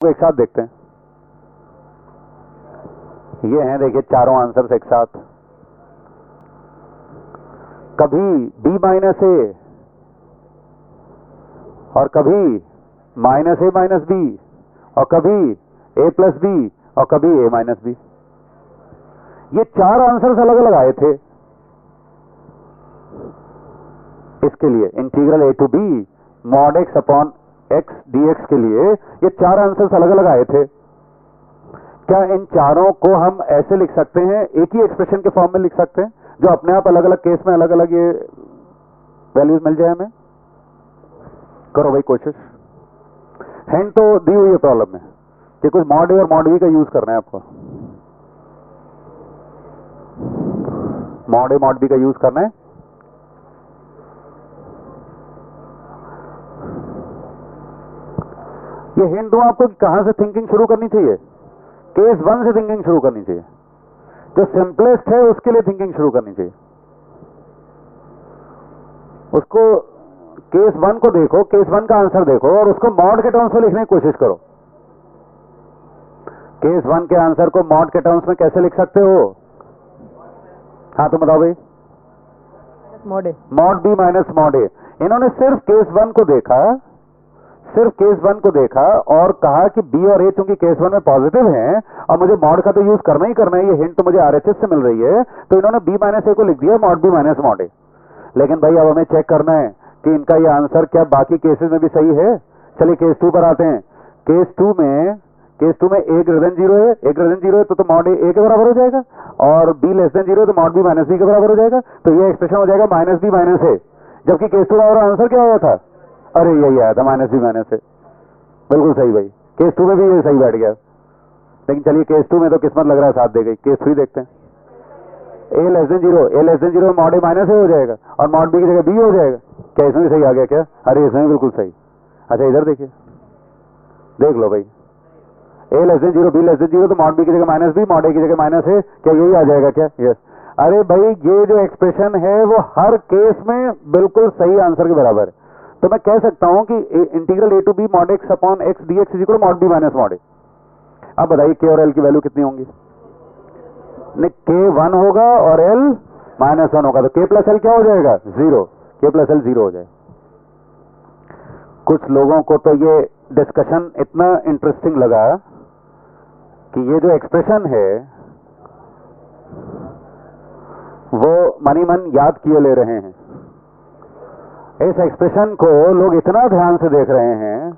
एक साथ देखते हैं। ये हैं देखिए चारों आंसर्स एक साथ। कभी b माइनस ए और कभी माइनस ए माइनस बी और कभी a प्लस बी और कभी a माइनस बी। ये चार आंसर्स अलग अलग आए थे इसके लिए integral a to b mod x upon x dx के लिए। ये चार आंसर्स अलग अलग आए थे। क्या इन चारों को हम ऐसे लिख सकते हैं, एक ही एक्सप्रेशन के फॉर्म में लिख सकते हैं, जो अपने आप अलग अलग केस में अलग अलग ये वैल्यूज मिल जाए हमें? करो भाई कोशिश। हिंट तो दी हुई है प्रॉब्लम में कि कुछ मॉड ए और मॉड बी का यूज करना है आपको। मॉड ए मॉड बी का यूज करना है। ये हिंट दूं आपको कि कहां से थिंकिंग शुरू करनी चाहिए? केस वन से थिंकिंग शुरू करनी चाहिए। जो सिंपलेस्ट है उसके लिए थिंकिंग शुरू करनी चाहिए। उसको केस वन को देखो, केस वन का आंसर देखो और उसको मॉड के टर्म्स में लिखने की कोशिश करो। केस वन के आंसर को मॉड के टर्म्स में कैसे लिख सकते हो? हाँ तो बताओ भाई। मॉड ए, मॉड बी माइनस मॉड ए। इन्होंने सिर्फ केस वन को देखा, सिर्फ केस वन को देखा और कहा कि बी और ए चूंकि केस वन में पॉजिटिव हैं और मुझे मॉड का तो यूज करना ही करना है, ये हिंट तो मुझे आरएचएस से मिल रही है, तो इन्होंने बी माइनस ए को लिख दिया मॉड बी माइनस मॉड ए। लेकिन भाई अब हमें चेक करना है कि इनका ये आंसर क्या बाकी केसेस में भी सही है। चलिए केस टू पर आते हैं। केस टू में ए ग्रेटर देन जीरो है, ए ग्रेटर देन जीरो है तो मॉड ए के बराबर हो जाएगा और बी लेस देन जीरो है तो मॉड बी माइनस बी के बराबर हो जाएगा। तो ये एक्सप्रेशन हो जाएगा माइनस बी माइनस ए। जबकि केस टू का आंसर क्या आया था? अरे यही आया था माइनस बी माइनस ए। बिल्कुल सही भाई, केस टू में भी ये सही बैठ गया। लेकिन चलिए केस टू में तो किस्मत लग रहा है साथ दे गई। केस थ्री देखते हैं। ए लेस देन जीरो मॉड ए माइनस ए हो जाएगा और मॉड बी की जगह बी हो जाएगा। क्या इसमें भी सही आ गया क्या? अरे इसमें बिल्कुल सही। अच्छा इधर देखिए, देख लो भाई। A less than zero B less than zero तो मॉड बी की जगह माइनस बी, मॉड ए की जगह माइनस ए। क्या यही आ जाएगा क्या? यस। अरे भाई ये जो एक्सप्रेशन है वो हर केस में बिल्कुल सही आंसर के बराबर है। तो मैं कह सकता हूं कि integral A to B mod x upon x d x is equal mod B minus mod A. अब बताइए के और एल की वैल्यू कितनी होंगी? नहीं, के वन होगा और एल माइनस वन होगा तो के प्लस एल क्या हो जाएगा? जीरो। के प्लस एल जीरो हो जाएगा। कुछ लोगों को तो ये डिस्कशन इतना इंटरेस्टिंग लगा कि ये जो एक्सप्रेशन है वो मनी मन याद किए ले रहे हैं। इस एक्सप्रेशन को लोग इतना ध्यान से देख रहे हैं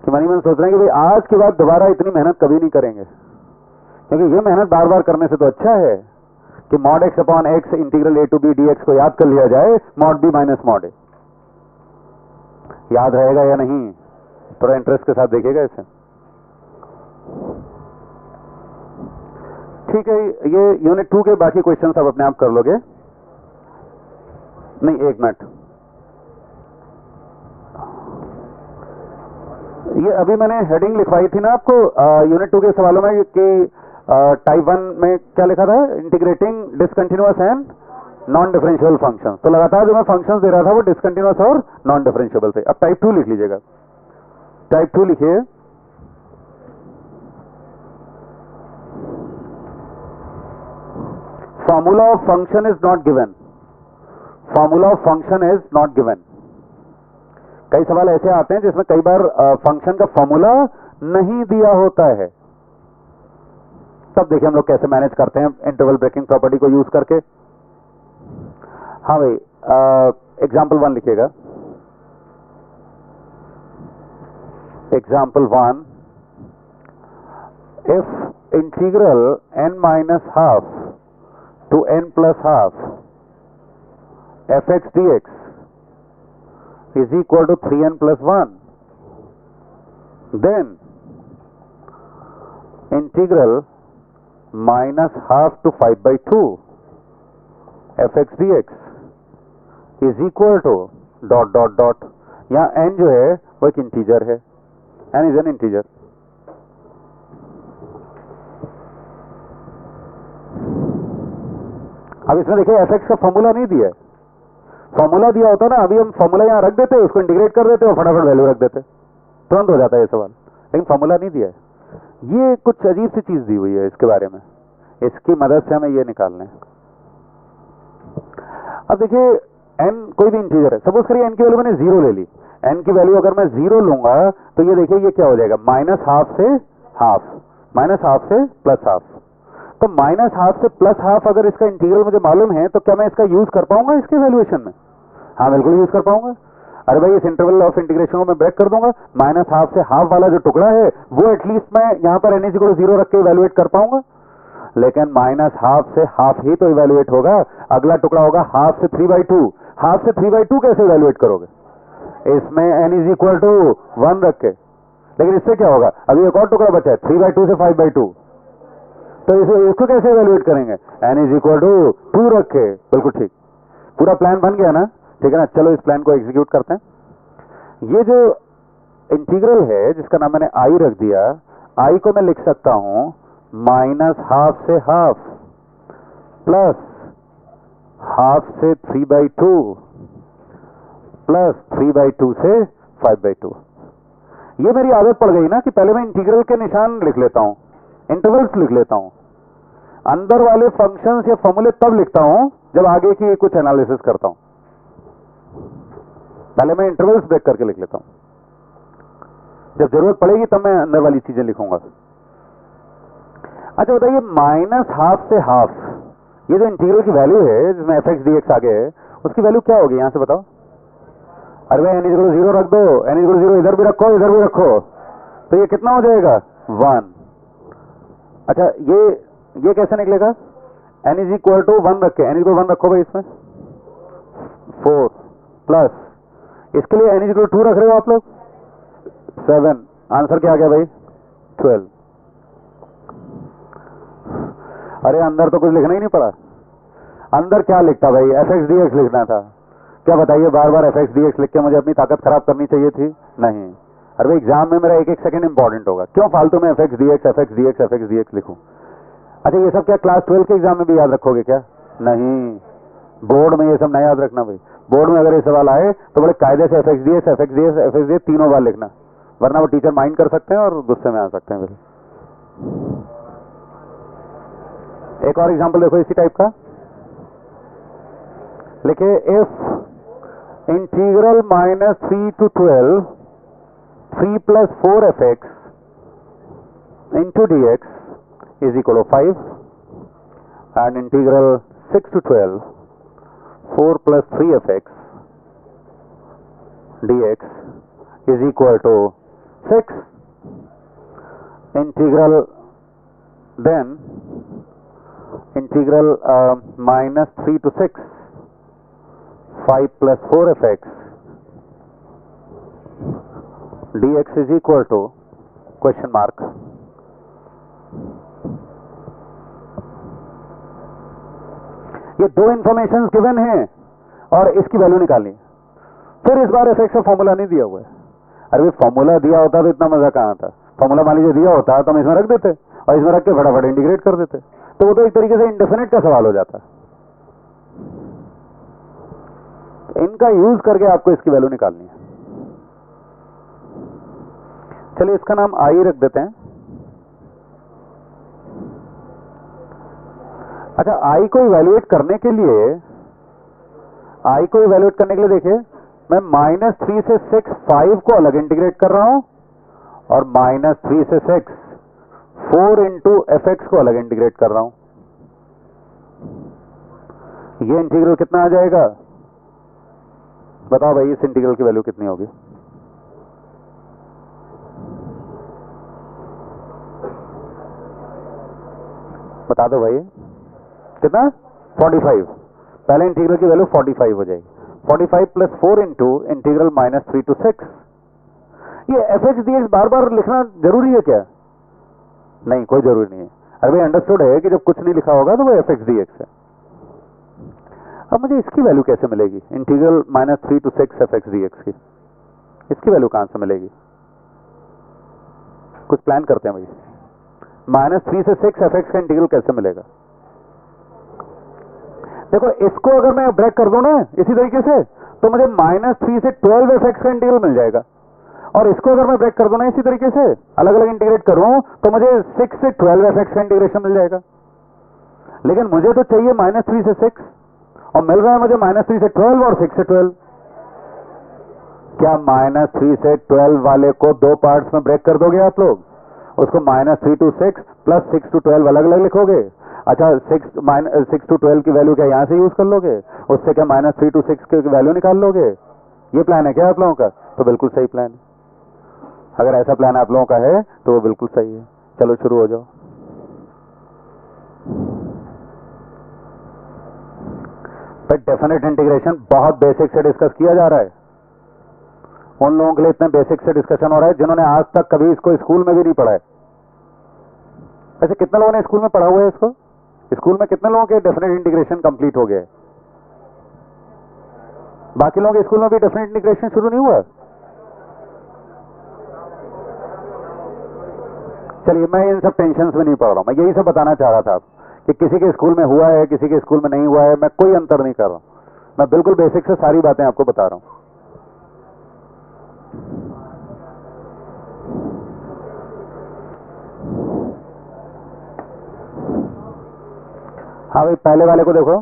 कि मनी मन सोच रहे हैं कि भाई आज के बाद दोबारा इतनी मेहनत कभी नहीं करेंगे, क्योंकि ये मेहनत बार बार करने से तो अच्छा है कि mod x upon x integral A to b d x को याद कर लिया जाए, mod B minus mod a. याद रहेगा या नहीं? थोड़ा इंटरेस्ट के साथ देखिएगा इसे। ठीक है, ये यूनिट 2 के बाकी क्वेश्चंस आप अपने आप कर लोगे। नहीं, एक मिनट, ये अभी मैंने हेडिंग लिखवाई थी ना आपको यूनिट 2 के सवालों में कि टाइप 1 में क्या लिखा था? Integrating discontinuous and non differentiable functions. तो लगातार जो मैं फंक्शंस दे रहा था वो डिसकंटिन्यूअस और नॉन डिफरेंशियबल थे। अब टाइप 2 लिख लीजिएगा। टाइप 2 लिखिए। Formula of function is not given. Formula of function is not given. कई सवाल ऐसे आते हैं जिसमें कई बार फंक्शन का फॉर्मूला नहीं दिया होता है। तब देखिए हम लोग कैसे मैनेज करते हैं इंटरवल ब्रेकिंग प्रॉपर्टी को यूज करके। हाँ भाई, एग्जाम्पल 1 लिखिएगा। Example 1, if integral n minus half to n plus half fx dx is equal to 3n plus 1, then integral minus half to 5 by 2 fx dx is equal to dot dot dot। यहाँ n जो है वो एक integer है, n is an integer। अब इसमें देखिए fx का फॉर्मूला नहीं दिया है। फॉर्मूला दिया होता ना, अभी हम फॉर्मूला यहां रख देते, उसको इंटीग्रेट कर देते और फटाफट वैल्यू रख देते। तुरंत हो जाता है ये सवाल, लेकिन फॉर्मूला नहीं दिया है। ये कुछ अजीब सी चीज दी हुई है इसके बारे में, इसकी मदद से हमें ये निकालना है। अब देखिए n कोई भी इंटीजर है, सपोज करिए n की वैल्यू मैंने 0 ले ली, n की वैल्यू अगर मैं 0 लूंगा तो ये देखिए ये क्या हो जाएगा, माइनस हाफ से हाफ, माइनस हाफ से प्लस हाफ। तो माइनस हाफ से प्लस हाफ अगर इसका इंटीग्रल मुझे मालूम है तो क्या मैं इसका यूज कर पाऊंगा इसके वैल्यूएशन में? हाँ बिल्कुल यूज कर पाऊंगा। अरे भाई इस इंटरवल ऑफ इंटीग्रेशन को मैं ब्रेक कर दूंगा, माइनस हाफ से हाफ वाला जो टुकड़ा है वो एटलीस्ट मैं यहां पर n = 0 रख के इवेल्युएट कर पाऊंगा। लेकिन माइनस हाफ से हाफ ही तो इवेल्युएट होगा, अगला टुकड़ा होगा हाफ से 3/2। हाफ से 3/2 कैसे इवेल्युएट करोगे? इसमें n = 1 रख के। लेकिन इससे क्या होगा, अभी एक और टुकड़ा बचा है 3/2 से 5/2, तो इसको कैसे इवेल्युएट करेंगे? n = 2 रख के। बिल्कुल ठीक, पूरा प्लान बन गया ना, ठीक है ना। चलो इस प्लान को एग्जीक्यूट करते हैं। ये जो इंटीग्रल है जिसका नाम मैंने i रख दिया, i को मैं लिख सकता हूं माइनस हाफ से हाफ प्लस हाफ से 3/2 प्लस 3/2 से 5/2। ये मेरी आदत पड़ गई ना कि पहले मैं इंटीग्रल के निशान लिख लेता हूं, इंटरवल्स लिख लेता हूं, अंदर वाले फंक्शंस या फॉर्मूले तब लिखता हूं जब आगे की कुछ एनालिसिस करता हूं। पहले मैं इंटरवल्स ब्रेक करके लिख लेता हूं, जब जरूरत पड़ेगी तब मैं अंदर वाली चीजें लिखूंगा। अच्छा बताइए, माइनस हाफ से हाफ, ये जो इंटीग्रल की वैल्यू है जिसमें f(x) dx आगे है, उसकी वैल्यू क्या होगी यहां से बताओ? अरे भाई n = 0 रख दो, n = 0 इधर भी रखो इधर भी रखो, तो ये कितना हो जाएगा? 1। अच्छा ये कैसे निकलेगा? n = 1 रख के, n = 1 रखो भाई इसमें, 4 प्लस इसके लिए n = 2 रख रहे हो आप लोग, 7। आंसर क्या आ गया भाई? 12। अरे अंदर तो कुछ लिखना ही नहीं पड़ा। अंदर क्या लिखता भाई? f(x) dx लिखना था। क्या बताइए, बार बार f(x) dx लिख के मुझे अपनी ताकत खराब करनी चाहिए थी? नहीं। अरे भाई एग्जाम में मेरा एक एक सेकंड इंपॉर्टेंट होगा, क्यों फालतू में f(x) dx f(x) dx f(x) dx लिखूं? अच्छा ये सब क्या क्लास 12 के एग्जाम में भी याद रखोगे क्या? नहीं, बोर्ड में ये सब नहीं याद रखना भाई। बोर्ड में अगर ये सवाल आए तो बड़े कायदे से f(x) dx f(x) dx f(x) dx तीनों बार लिखना, वरना वो टीचर माइंड कर सकते हैं और गुस्से में आ सकते हैं फिर। एक और एग्जांपल देखो इसी टाइप का, लिखे if integral -3 to 12 3 + 4f(x) into dx = 5 and integral 6 to 12 4 + 3f(x) dx = 6, integral then integral -3 to 6 5 + 4f(x) dx = question mark। ये दो इंफॉर्मेशन गिवन है और इसकी वैल्यू निकालनी है। फिर इस बार f(x) का फॉर्मूला नहीं दिया हुआ है। अरे फॉर्मूला दिया होता तो इतना मजा कहां था? फॉर्मूला मान लीजिए दिया होता तो हम इसमें रख देते और इसमें रख के फटाफट इंटीग्रेट कर देते, तो वो तो एक तरीके से इंडेफिनिट का सवाल हो जाता। इनका यूज करके आपको इसकी वैल्यू निकालनी है। चलिए इसका नाम i रख देते हैं। अच्छा i को इवैल्यूएट करने के लिए, देखिए मैं -3 से 6 5 को अलग इंटीग्रेट कर रहा हूं और -3 से 6 4 into f(x) को अलग इंटीग्रेट कर रहा हूं। ये इंटीग्रल कितना आ जाएगा बताओ भाई? इस इंटीग्रल की वैल्यू कितनी होगी? बता दो भाई, कितना? 45। पहले इंटीग्रल की वैल्यू 45 हो जाएगी। 45 + 4 into इंटीग्रल -3 to 6। ये f(x) dx बार बार लिखना जरूरी है क्या? नहीं, कोई जरूरी नहीं है। अरे भाई अंडरस्टूड है कि जब कुछ नहीं लिखा होगा तो वो f(x) dx है। अब मुझे इसकी वैल्यू कैसे मिलेगी? इंटीग्रल -3 to 6 f(x) dx की इसकी वैल्यू कहां से मिलेगी? कुछ प्लान करते हैं भाई। -3 से 6 f(x) का इंटीग्रल कैसे मिलेगा? देखो इसको अगर मैं ब्रेक कर दूं ना इसी तरीके से, तो मुझे -3 से 12 f(x) का इंटीग्रल मिल जाएगा और इसको अगर मैं ब्रेक कर दूं ना इसी तरीके से अलग अलग इंटीग्रेट करूं तो मुझे 6 से 12 fx का इंटीग्रेशन मिल जाएगा। लेकिन मुझे तो चाहिए -3 से 6 और मिल रहा है मुझे -3 से 12 और 6 से 12। क्या -3 से 12 वाले को दो पार्ट्स में ब्रेक कर दोगे आप लोग? उसको -3 to 6 प्लस 6 to 12 अलग अलग लिखोगे? अच्छा 6 to 12 की वैल्यू क्या यहां से यूज कर लोगे? उससे क्या -3 to 6 की वैल्यू निकाल लोगे? ये प्लान है क्या आप लोगों का? तो बिल्कुल सही प्लान है। अगर ऐसा प्लान आप लोगों का है तो वो बिल्कुल सही है। चलो शुरू हो जाओ। फिर डेफिनेट इंटीग्रेशन बहुत बेसिक से डिस्कस किया जा रहा है। उन लोगों के लिए इतने बेसिक से डिस्कशन हो रहा है जिन्होंने आज तक कभी इसको स्कूल में भी नहीं पढ़ा है। वैसे कितने लोगों ने स्कूल में पढ़ा हुआ है इसको? स्कूल में कितने लोगों के डेफिनेट इंटीग्रेशन कंप्लीट हो गया है? बाकी लोगों के स्कूल में भी डेफिनेट इंटीग्रेशन शुरू नहीं हुआ? चलिए मैं इन सब टेंशन में नहीं पड़ रहा हूं। मैं यही सब बताना चाह रहा था कि किसी के स्कूल में हुआ है, किसी के स्कूल में नहीं हुआ है, मैं कोई अंतर नहीं कर रहा हूं। मैं बिल्कुल बेसिक से सारी बातें आपको बता रहा हूं। हाँ भाई पहले वाले को देखो।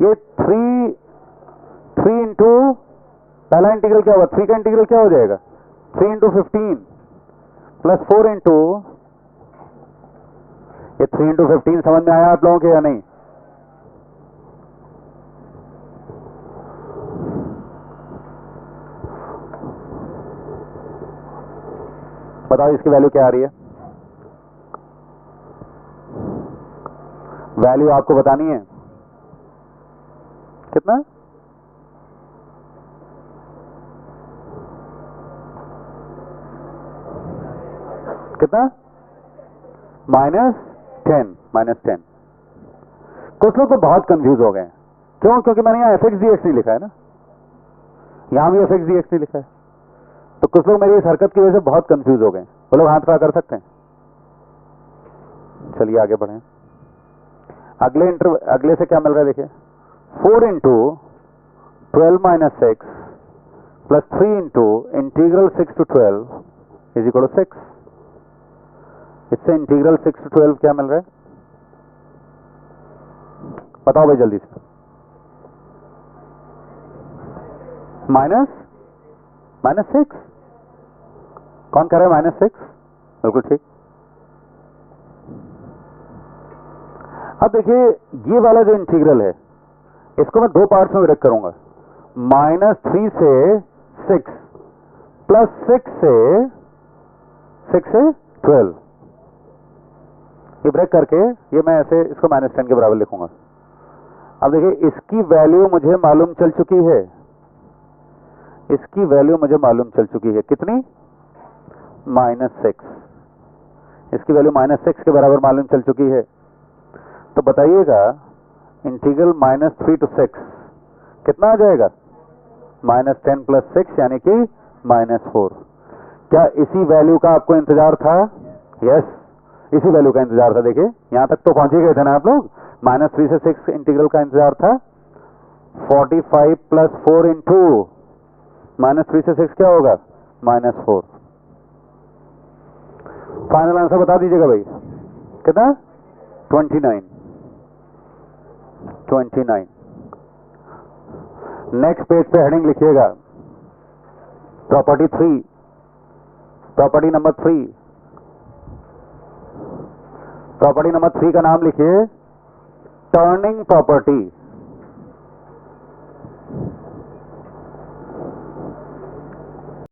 ये 3 इंटू पहला इंटीग्रल क्या होगा? 3 का इंटीग्रल क्या हो जाएगा? 3 इंटू 15 प्लस 4 इंटू ये 3 इंटू 15 समझ में आया आप लोगों के या नहीं? बताओ इसकी वैल्यू क्या आ रही है? वैल्यू आपको बतानी है। कितना? कितना? -10। कुछ लोग तो बहुत कंफ्यूज हो गए। क्यों? क्योंकि मैंने यहां fx dx नहीं लिखा है ना, यहां भी fx dx नहीं लिखा है। तो कुछ लोग मेरी इस हरकत की वजह से बहुत कंफ्यूज हो गए। वो लोग हाथ खड़ा कर सकते हैं? चलिए आगे बढ़ें। अगले से क्या मिल रहा है देखिए। 4 into 12 - 6 plus 3 into integral 6 to 12 is equal to 6। इससे इंटीग्रल 6 to 12 क्या मिल रहा है? बताओ भाई जल्दी से। -6। कौन कह रहा है -6? बिल्कुल ठीक। अब देखिए ये वाला जो इंटीग्रल है इसको मैं दो पार्ट्स में ब्रेक करूंगा। -3 से 6 प्लस 6 से 12 ये ब्रेक करके ये मैं ऐसे इसको -10 के बराबर लिखूंगा। अब देखिए इसकी वैल्यू मुझे मालूम चल चुकी है। इसकी वैल्यू मुझे मालूम चल चुकी है कितनी? -6। इसकी वैल्यू -6 के बराबर मालूम चल चुकी है। तो बताइएगा इंटीग्रल -3 to 6 कितना आ जाएगा? -10 प्लस 6 यानी कि -4। क्या इसी वैल्यू का आपको इंतजार था? यस, इसी वैल्यू का इंतजार था। देखिए यहां तक तो पहुंच ही गए थे ना आप लोग। -3 से 6 इंटीग्रल का इंतजार था। 45 प्लस 4 इंटू -3 से 6 क्या होगा? -4। फाइनल आंसर बता दीजिएगा भाई कितना? 29। नेक्स्ट पेज पे हेडिंग लिखिएगा property 3, property number 3। Property number 3 का नाम लिखिए टर्निंग प्रॉपर्टी।